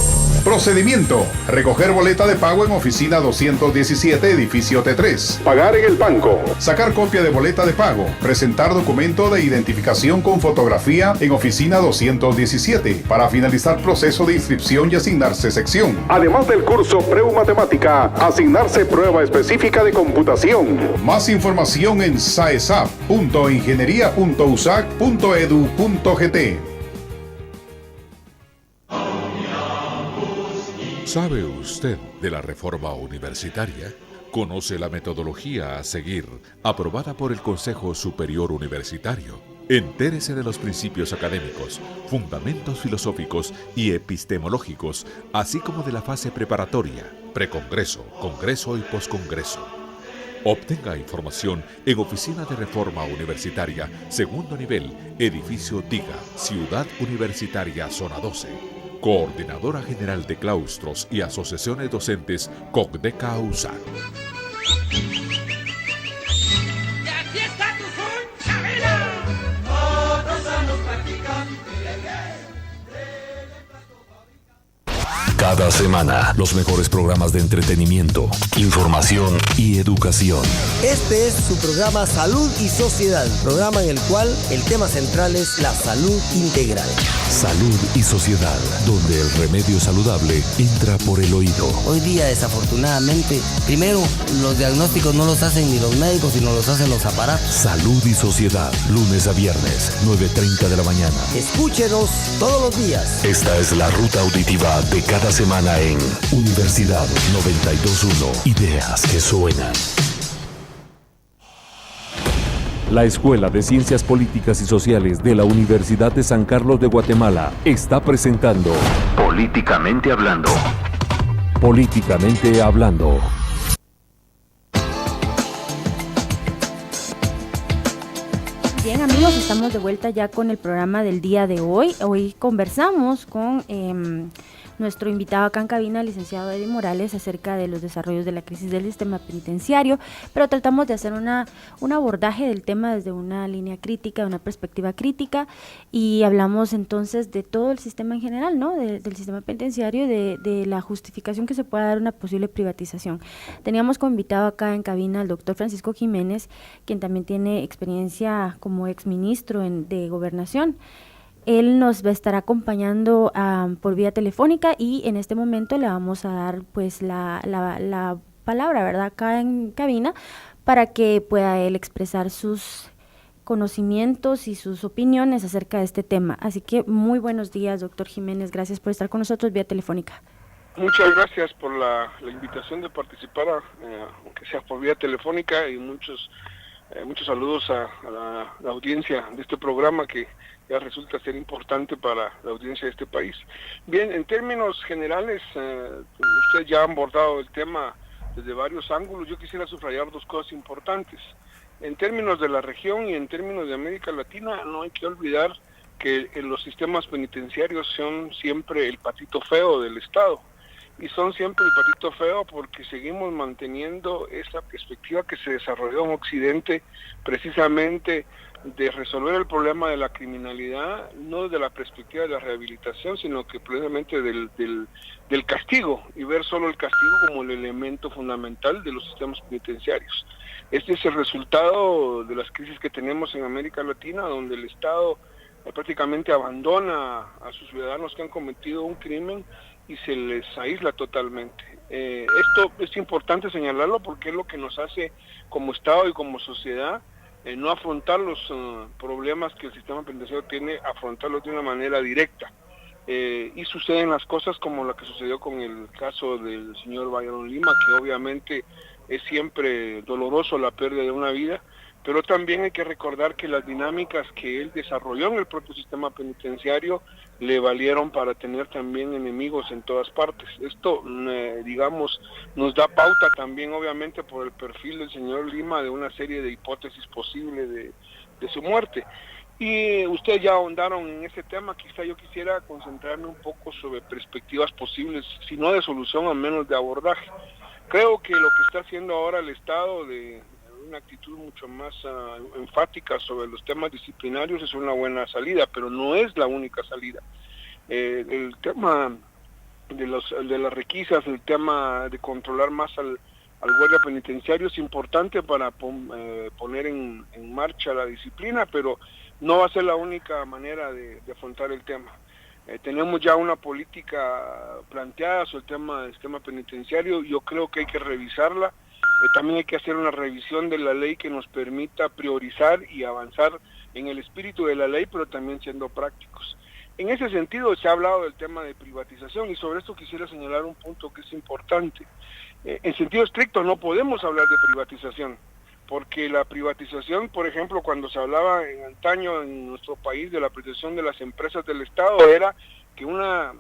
Procedimiento: recoger boleta de pago en oficina 217, edificio T3. Pagar en el banco. Sacar copia de boleta de pago. Presentar documento de identificación con fotografía en oficina 217. Para finalizar proceso de inscripción y asignarse sección. Además del curso Preu-Matemática, asignarse prueba específica de computación. Más información en saesap.ingenieria.usac.edu.gt. ¿Sabe usted de la reforma universitaria? Conoce la metodología a seguir, aprobada por el Consejo Superior Universitario. Entérese de los principios académicos, fundamentos filosóficos y epistemológicos, así como de la fase preparatoria, precongreso, congreso y poscongreso. Obtenga información en Oficina de Reforma Universitaria, segundo nivel, edificio DIGA, Ciudad Universitaria, zona 12. Coordinadora General de Claustros y Asociaciones Docentes, COCDECA USA. ¡Y aquí está tu son, Chabela! Todos somos practicantes. Cada semana, los mejores programas de entretenimiento, información y educación. Este es su programa Salud y Sociedad, programa en el cual el tema central es la salud integral. Salud y Sociedad, donde el remedio saludable entra por el oído. Hoy día, desafortunadamente, primero, los diagnósticos no los hacen ni los médicos, sino los hacen los aparatos. Salud y Sociedad, lunes a viernes, 9:30 de la mañana. Escúchenos todos los días. Esta es la ruta auditiva de cada semana en Universidad 92.1. Ideas que suenan. La Escuela de Ciencias Políticas y Sociales de la Universidad de San Carlos de Guatemala está presentando Políticamente Hablando. Políticamente Hablando. Bien, amigos, estamos de vuelta ya con el programa del día de hoy. Hoy conversamos con nuestro invitado acá en cabina, el licenciado Eddie Morales, acerca de los desarrollos de la crisis del sistema penitenciario, pero tratamos de hacer un abordaje del tema desde una línea crítica, de una perspectiva crítica, y hablamos entonces de todo el sistema en general, ¿no? Del sistema penitenciario, de la justificación que se pueda dar una posible privatización. Teníamos como invitado acá en cabina al doctor Francisco Jiménez, quien también tiene experiencia como exministro de Gobernación. Él nos va a estar acompañando por vía telefónica y en este momento le vamos a dar pues la palabra, ¿verdad?, acá en cabina, para que pueda él expresar sus conocimientos y sus opiniones acerca de este tema. Así que muy buenos días, doctor Jiménez, gracias por estar con nosotros vía telefónica. Muchas gracias por la invitación de participar, aunque sea por vía telefónica, y muchos saludos a la audiencia de este programa que ya resulta ser importante para la audiencia de este país. Bien, en términos generales, ustedes ya han abordado el tema desde varios ángulos. Yo quisiera subrayar dos cosas importantes. En términos de la región y en términos de América Latina, no hay que olvidar que los sistemas penitenciarios son siempre el patito feo del Estado. Y son siempre el patito feo porque seguimos manteniendo esa perspectiva que se desarrolló en Occidente, precisamente de resolver el problema de la criminalidad, no desde la perspectiva de la rehabilitación, sino que precisamente del castigo, y ver solo el castigo como el elemento fundamental de los sistemas penitenciarios. Este es el resultado de las crisis que tenemos en América Latina, donde el Estado prácticamente abandona a sus ciudadanos que han cometido un crimen y se les aísla totalmente. Esto es importante señalarlo porque es lo que nos hace como Estado y como sociedad no afrontar los problemas que el sistema penitenciario tiene, afrontarlos de una manera directa. Y suceden las cosas como la que sucedió con el caso del señor Byron Lima, que obviamente es siempre doloroso la pérdida de una vida, pero también hay que recordar que las dinámicas que él desarrolló en el propio sistema penitenciario le valieron para tener también enemigos en todas partes. Esto, digamos, nos da pauta también, obviamente, por el perfil del señor Lima, de una serie de hipótesis posibles de su muerte. Y ustedes ya ahondaron en ese tema. Quizá yo quisiera concentrarme un poco sobre perspectivas posibles, si no de solución, al menos de abordaje. Creo que lo que está haciendo ahora el Estado de una actitud mucho más enfática sobre los temas disciplinarios es una buena salida, pero no es la única salida. El tema de las requisas, el tema de controlar más al guardia penitenciario es importante para poner en marcha la disciplina, pero no va a ser la única manera de afrontar el tema. Tenemos ya una política planteada sobre el tema del sistema penitenciario. Yo creo que hay que revisarla. También hay que hacer una revisión de la ley que nos permita priorizar y avanzar en el espíritu de la ley, pero también siendo prácticos. En ese sentido se ha hablado del tema de privatización, y sobre esto quisiera señalar un punto que es importante. En sentido estricto no podemos hablar de privatización, porque la privatización, por ejemplo, cuando se hablaba en antaño en nuestro país de la privatización de las empresas del Estado, era que una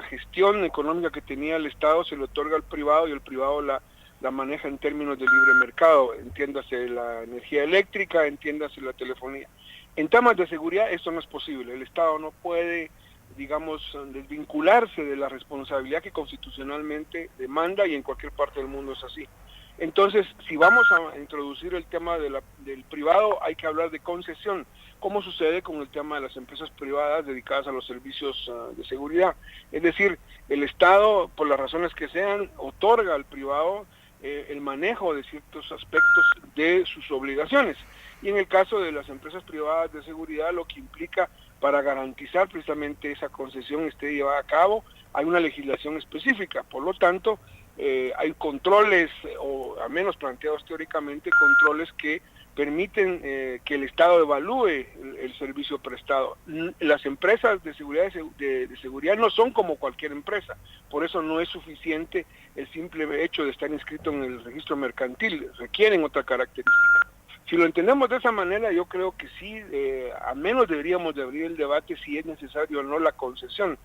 gestión económica que tenía el Estado se le otorga al privado y el privado la maneja en términos de libre mercado, entiéndase la energía eléctrica, entiéndase la telefonía. En temas de seguridad esto no es posible, el Estado no puede, digamos, desvincularse de la responsabilidad que constitucionalmente demanda y en cualquier parte del mundo es así. Entonces, si vamos a introducir el tema del privado, hay que hablar de concesión, como sucede con el tema de las empresas privadas dedicadas a los servicios de seguridad. Es decir, el Estado, por las razones que sean, otorga al privado el manejo de ciertos aspectos de sus obligaciones. Y en el caso de las empresas privadas de seguridad, lo que implica para garantizar precisamente esa concesión esté llevada a cabo, hay una legislación específica. Por lo tanto, hay controles, o al menos planteados teóricamente, controles que permiten que el Estado evalúe el servicio prestado. Las empresas de seguridad no son como cualquier empresa, por eso no es suficiente el simple hecho de estar inscrito en el registro mercantil, requieren otra característica. Si lo entendemos de esa manera, yo creo que sí, al menos deberíamos de abrir el debate si es necesario o no la concesión.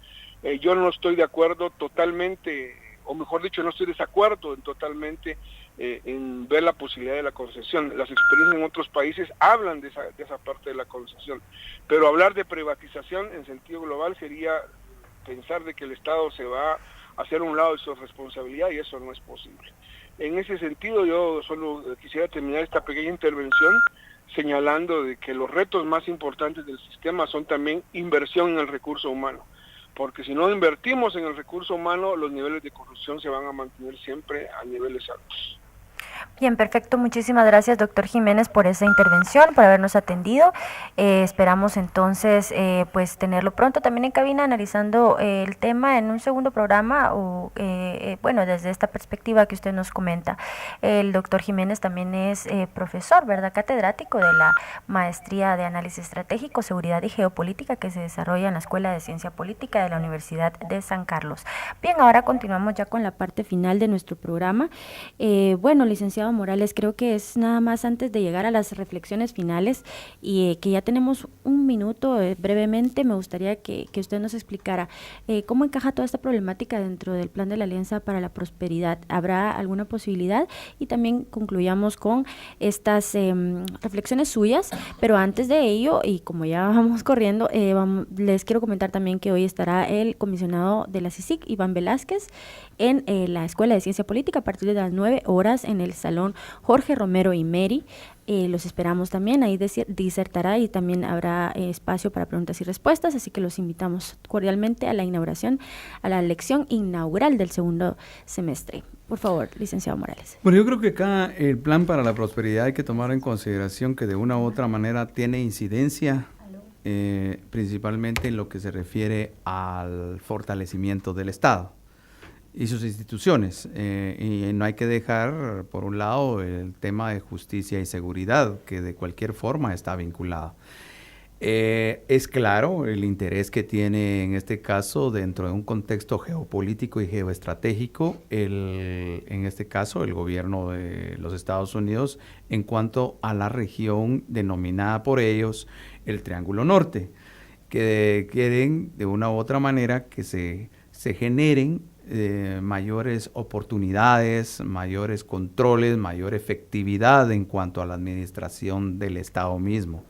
Yo no estoy de acuerdo totalmente, o mejor dicho, no estoy de desacuerdo totalmente en ver la posibilidad de la concesión. Las experiencias en otros países hablan de esa parte de la concesión, pero hablar de privatización en sentido global sería pensar de que el Estado se va a hacer a un lado de su responsabilidad, y eso no es posible. En ese sentido, yo solo quisiera terminar esta pequeña intervención señalando de que los retos más importantes del sistema son también inversión en el recurso humano, porque si no invertimos en el recurso humano, los niveles de corrupción se van a mantener siempre a niveles altos. Bien, perfecto. Muchísimas gracias, doctor Jiménez, por esa intervención, por habernos atendido. Esperamos entonces pues tenerlo pronto también en cabina analizando el tema en un segundo programa, o bueno, desde esta perspectiva que usted nos comenta. El doctor Jiménez también es profesor, ¿verdad? Catedrático de la Maestría de Análisis Estratégico, Seguridad y Geopolítica, que se desarrolla en la Escuela de Ciencia Política de la Universidad de San Carlos. Bien, ahora continuamos ya con la parte final de nuestro programa. Bueno, licenciado Morales, creo que es nada más antes de llegar a las reflexiones finales y que ya tenemos un minuto, brevemente me gustaría que usted nos explicara cómo encaja toda esta problemática dentro del plan de la Alianza para la Prosperidad. ¿Habrá alguna posibilidad? Y también concluyamos con estas reflexiones suyas, pero antes de ello, y como ya vamos corriendo, les quiero comentar también que hoy estará el comisionado de la CICIG, Iván Velázquez, en la Escuela de Ciencia Política a partir de las 9 horas en el Salón Jorge Romero y Meri. Los esperamos también, ahí disertará y también habrá espacio para preguntas y respuestas, así que los invitamos cordialmente a la inauguración, a la lección inaugural del segundo semestre. Por favor, licenciado Morales. Bueno, yo creo que acá el plan para la prosperidad hay que tomar en consideración que de una u otra manera tiene incidencia principalmente en lo que se refiere al fortalecimiento del Estado y sus instituciones, y no hay que dejar por un lado el tema de justicia y seguridad, que de cualquier forma está vinculado. Es claro el interés que tiene en este caso dentro de un contexto geopolítico y geoestratégico, en este caso el gobierno de los Estados Unidos en cuanto a la región denominada por ellos el Triángulo Norte, que quieren de una u otra manera que se generen mayores oportunidades, mayores controles, mayor efectividad en cuanto a la administración del Estado mismo.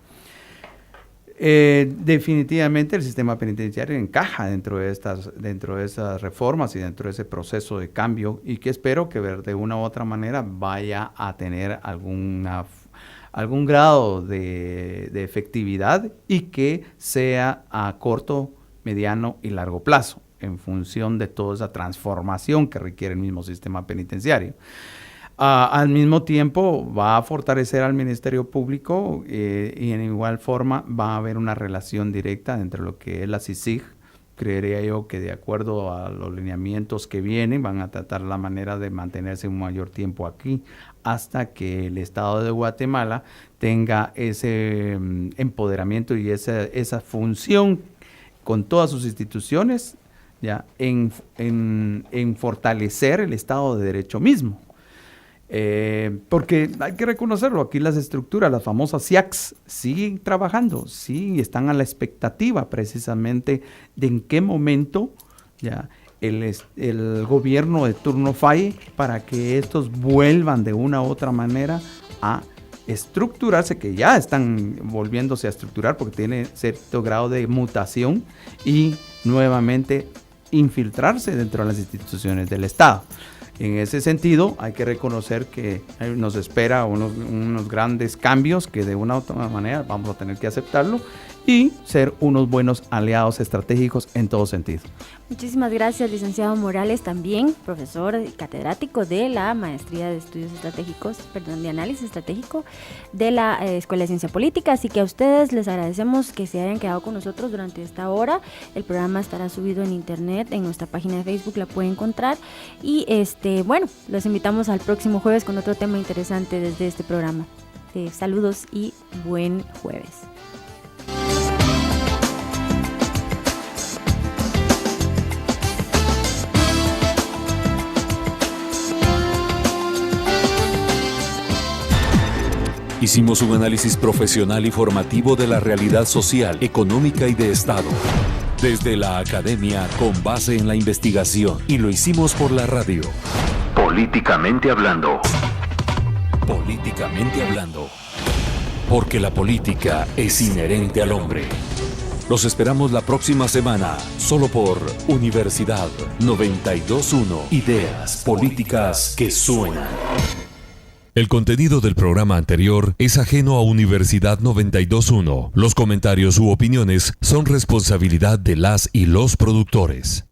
Definitivamente el sistema penitenciario encaja dentro de esas reformas y dentro de ese proceso de cambio, y que espero que de una u otra manera vaya a tener algún grado de efectividad, y que sea a corto, mediano y largo plazo, en función de toda esa transformación que requiere el mismo sistema penitenciario. Al mismo tiempo va a fortalecer al Ministerio Público, y en igual forma va a haber una relación directa entre lo que es la CICIG. Creería yo que de acuerdo a los lineamientos que vienen van a tratar la manera de mantenerse un mayor tiempo aquí hasta que el Estado de Guatemala tenga ese empoderamiento y esa función con todas sus instituciones ¿ya? En fortalecer el Estado de Derecho mismo. Porque hay que reconocerlo, aquí las estructuras, las famosas SIACs, siguen trabajando, sí, están a la expectativa precisamente de en qué momento ya el gobierno de turno falle para que estos vuelvan de una u otra manera a estructurarse, que ya están volviéndose a estructurar porque tiene cierto grado de mutación y nuevamente infiltrarse dentro de las instituciones del Estado. En ese sentido, hay que reconocer que nos espera unos grandes cambios que de una u otra manera vamos a tener que aceptarlo y ser unos buenos aliados estratégicos en todo sentido. Muchísimas gracias, licenciado Morales, también profesor y catedrático de la Maestría de Estudios Estratégicos, de Análisis Estratégico de la Escuela de Ciencia Política. Así que a ustedes les agradecemos que se hayan quedado con nosotros durante esta hora. El programa estará subido en internet, en nuestra página de Facebook la pueden encontrar. Y bueno, los invitamos al próximo jueves con otro tema interesante desde este programa. Saludos y buen jueves. Hicimos un análisis profesional y formativo de la realidad social, económica y de Estado. Desde la academia, con base en la investigación. Y lo hicimos por la radio. Políticamente hablando. Políticamente hablando. Porque la política es inherente al hombre. Los esperamos la próxima semana, solo por Universidad 92.1. Ideas políticas que suenan. El contenido del programa anterior es ajeno a Universidad 92.1. Los comentarios u opiniones son responsabilidad de las y los productores.